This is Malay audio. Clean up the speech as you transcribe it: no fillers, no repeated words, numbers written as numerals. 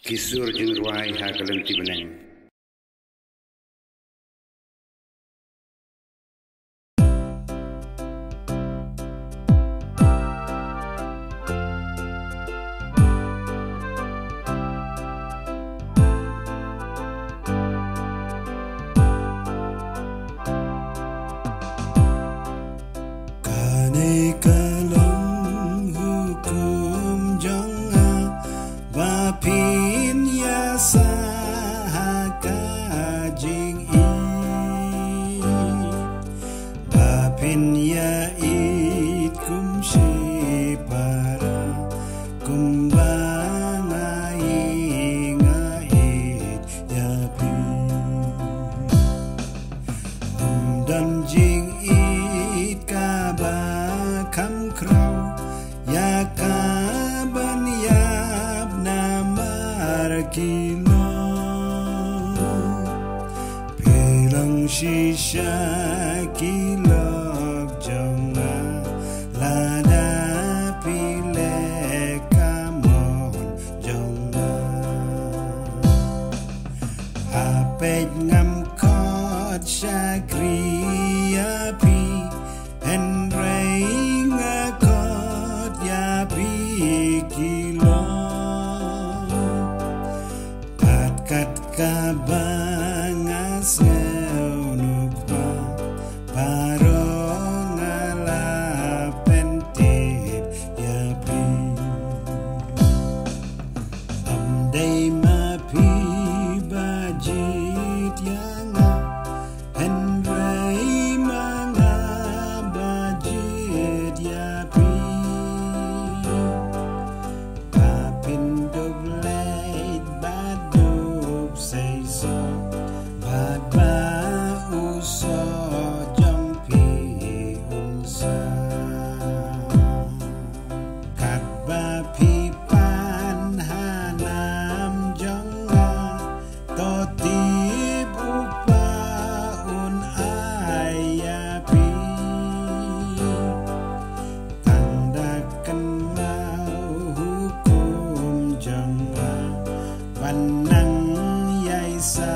Kisur jeung ruai ha ka Lynti Bneng. Kane kalong hukum Jong bapin ya sahaka jing i bapin ya it kum shi para kumbanga inga it ya pi dam jing it ka ba kam krau ya ka ban yab na mar kilo pilang shisha kilok jonga lada pile kamon jonga apet ngam kot shakriya pi en reinga kot ya pi kilo pat kat kabangas nukpa paronga la pentip ya pi amday ma pi bajit yanga en reimanga bajit ya pi papin dublet badub say so bad ba uso jampi unsa kat ba pipan hanam jonga totib upa un ayapi tanda kenal hukum jonga Bneng yai sa